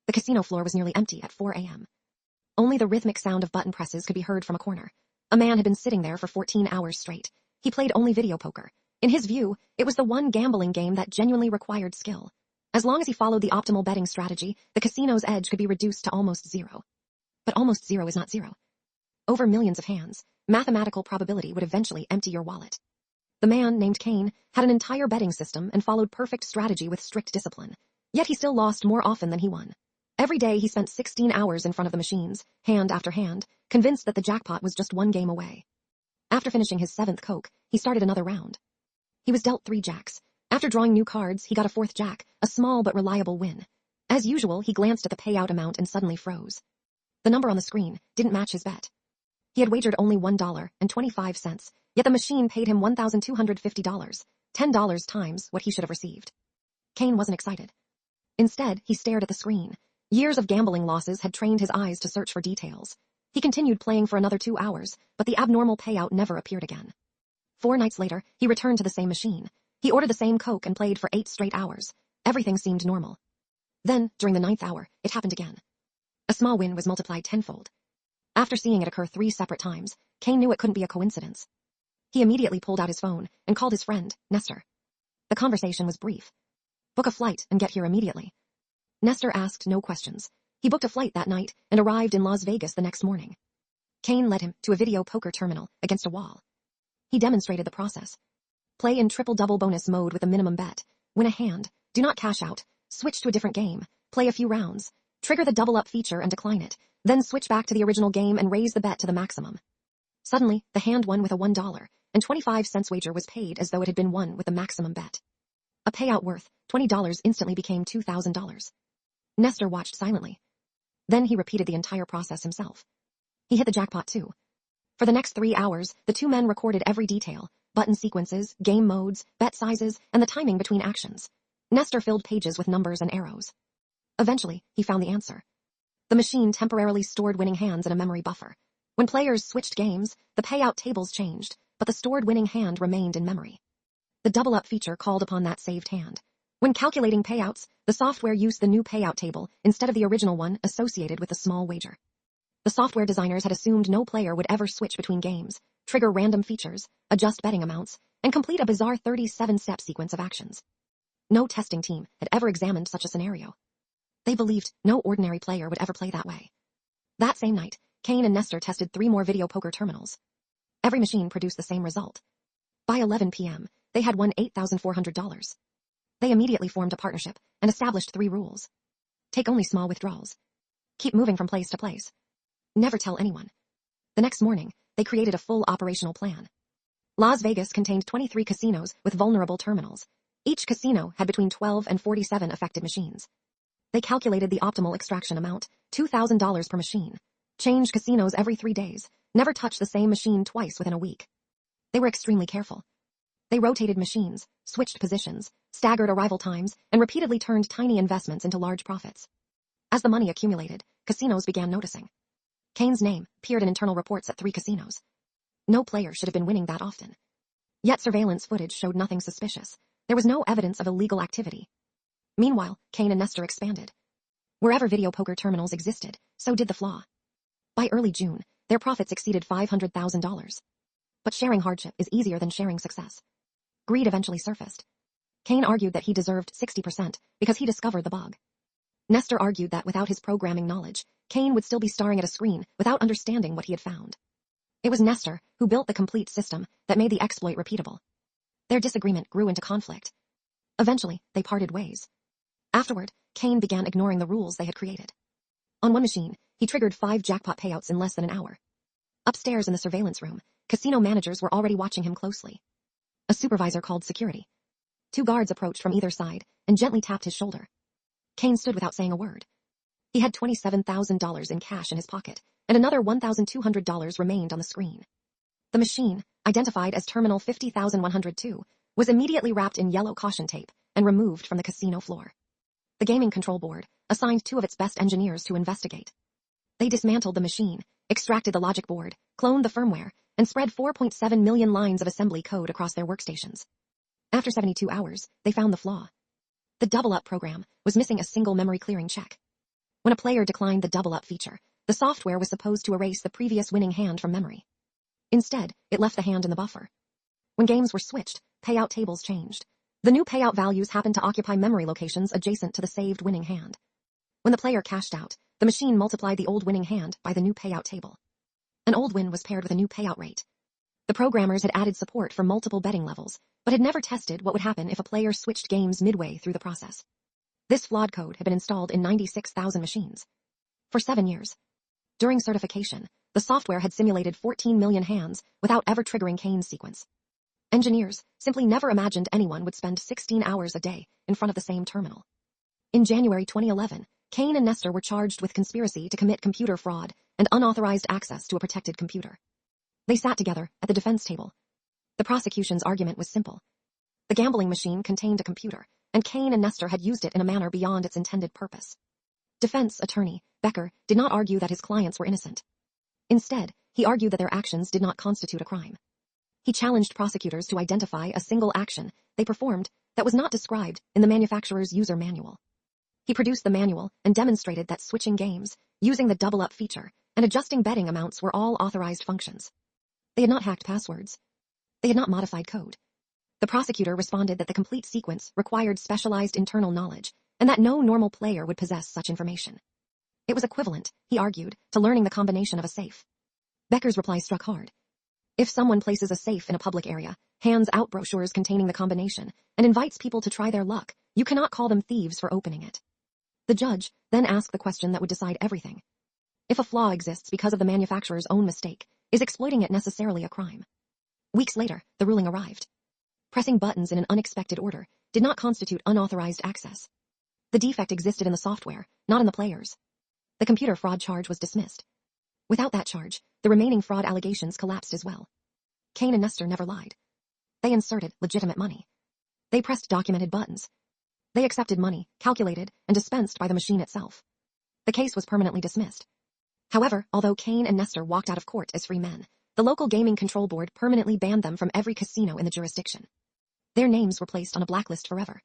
The casino floor was nearly empty at 4 a.m. Only the rhythmic sound of button presses could be heard from a corner. A man had been sitting there for 14 hours straight. He played only video poker. In his view, it was the one gambling game that genuinely required skill. As long as he followed the optimal betting strategy, the casino's edge could be reduced to almost zero. But almost zero is not zero. Over millions of hands, mathematical probability would eventually empty your wallet. The man, named Kane, had an entire betting system and followed perfect strategy with strict discipline. Yet he still lost more often than he won. Every day he spent 16 hours in front of the machines, hand after hand, convinced that the jackpot was just one game away. After finishing his 7th Coke, he started another round. He was dealt 3 jacks. After drawing new cards, he got a 4th jack, a small but reliable win. As usual, he glanced at the payout amount and suddenly froze. The number on the screen didn't match his bet. He had wagered only $1.25, yet the machine paid him $1,250, $10 times what he should have received. Kane wasn't excited. Instead, he stared at the screen. Years of gambling losses had trained his eyes to search for details. He continued playing for another 2 hours, but the abnormal payout never appeared again. 4 nights later, he returned to the same machine. He ordered the same Coke and played for 8 straight hours. Everything seemed normal. Then, during the 9th hour, it happened again. A small win was multiplied tenfold. After seeing it occur 3 separate times, Kane knew it couldn't be a coincidence. He immediately pulled out his phone and called his friend, Nestor. The conversation was brief. "Book a flight and get here immediately." Nestor asked no questions. He booked a flight that night and arrived in Las Vegas the next morning. Kane led him to a video poker terminal against a wall. He demonstrated the process. Play in triple-double bonus mode with a minimum bet. Win a hand. Do not cash out. Switch to a different game. Play a few rounds. Trigger the double-up feature and decline it. Then switch back to the original game and raise the bet to the maximum. Suddenly, the hand won with a $1.25 wager was paid as though it had been won with the maximum bet. A payout worth $20 instantly became $2,000. Nestor watched silently. Then he repeated the entire process himself. He hit the jackpot too. For the next 3 hours, the 2 men recorded every detail, button sequences, game modes, bet sizes, and the timing between actions. Nestor filled pages with numbers and arrows. Eventually, he found the answer. The machine temporarily stored winning hands in a memory buffer. When players switched games, the payout tables changed, but the stored winning hand remained in memory. The double-up feature called upon that saved hand. When calculating payouts, the software used the new payout table instead of the original one associated with the small wager. The software designers had assumed no player would ever switch between games, trigger random features, adjust betting amounts, and complete a bizarre 37-step sequence of actions. No testing team had ever examined such a scenario. They believed no ordinary player would ever play that way. That same night, Kane and Nestor tested 3 more video poker terminals. Every machine produced the same result. By 11 p.m., they had won $8,400. They immediately formed a partnership and established 3 rules. Take only small withdrawals. Keep moving from place to place. Never tell anyone. The next morning, they created a full operational plan. Las Vegas contained 23 casinos with vulnerable terminals. Each casino had between 12 and 47 affected machines. They calculated the optimal extraction amount, $2,000 per machine. Changed casinos every 3 days. Never touched the same machine twice within a week. They were extremely careful. They rotated machines, switched positions, staggered arrival times, and repeatedly turned tiny investments into large profits. As the money accumulated, casinos began noticing. Kane's name appeared in internal reports at 3 casinos. No player should have been winning that often. Yet surveillance footage showed nothing suspicious. There was no evidence of illegal activity. Meanwhile, Kane and Nestor expanded. Wherever video poker terminals existed, so did the flaw. By early June, their profits exceeded $500,000. But sharing hardship is easier than sharing success. Greed eventually surfaced. Kane argued that he deserved 60% because he discovered the bug. Nestor argued that without his programming knowledge, Kane would still be staring at a screen without understanding what he had found. It was Nestor who built the complete system that made the exploit repeatable. Their disagreement grew into conflict. Eventually, they parted ways. Afterward, Kane began ignoring the rules they had created. On one machine, he triggered 5 jackpot payouts in less than an hour. Upstairs in the surveillance room, casino managers were already watching him closely. A supervisor called security. 2 guards approached from either side and gently tapped his shoulder. Kane stood without saying a word. He had $27,000 in cash in his pocket, and another $1,200 remained on the screen. The machine, identified as Terminal 50,102, was immediately wrapped in yellow caution tape and removed from the casino floor. The gaming control board assigned 2 of its best engineers to investigate. They dismantled the machine, extracted the logic board, cloned the firmware, and spread 4.7 million lines of assembly code across their workstations. After 72 hours, they found the flaw. The double-up program was missing a single memory clearing check. When a player declined the double-up feature, the software was supposed to erase the previous winning hand from memory. Instead, it left the hand in the buffer. When games were switched, payout tables changed. The new payout values happened to occupy memory locations adjacent to the saved winning hand. When the player cashed out, the machine multiplied the old winning hand by the new payout table. An old win was paired with a new payout rate. The programmers had added support for multiple betting levels, but had never tested what would happen if a player switched games midway through the process. This flawed code had been installed in 96,000 machines. For 7 years. During certification, the software had simulated 14 million hands without ever triggering Kane's sequence. Engineers simply never imagined anyone would spend 16 hours a day in front of the same terminal. In January 2011, Kane and Nestor were charged with conspiracy to commit computer fraud and unauthorized access to a protected computer. They sat together at the defense table. The prosecution's argument was simple. The gambling machine contained a computer, and Kane and Nestor had used it in a manner beyond its intended purpose. Defense attorney Becker did not argue that his clients were innocent. Instead, he argued that their actions did not constitute a crime. He challenged prosecutors to identify a single action they performed that was not described in the manufacturer's user manual. He produced the manual and demonstrated that switching games, using the double-up feature, and adjusting betting amounts were all authorized functions. They had not hacked passwords. They had not modified code. The prosecutor responded that the complete sequence required specialized internal knowledge, and that no normal player would possess such information. It was equivalent, he argued, to learning the combination of a safe. Becker's reply struck hard. If someone places a safe in a public area, hands out brochures containing the combination, and invites people to try their luck, you cannot call them thieves for opening it. The judge then asked the question that would decide everything. If a flaw exists because of the manufacturer's own mistake, is exploiting it necessarily a crime? Weeks later, the ruling arrived. Pressing buttons in an unexpected order did not constitute unauthorized access. The defect existed in the software, not in the players. The computer fraud charge was dismissed. Without that charge, the remaining fraud allegations collapsed as well. Kane and Nestor never lied. They inserted legitimate money. They pressed documented buttons. They accepted money, calculated, and dispensed by the machine itself. The case was permanently dismissed. However, although Kane and Nestor walked out of court as free men, the local gaming control board permanently banned them from every casino in the jurisdiction. Their names were placed on a blacklist forever.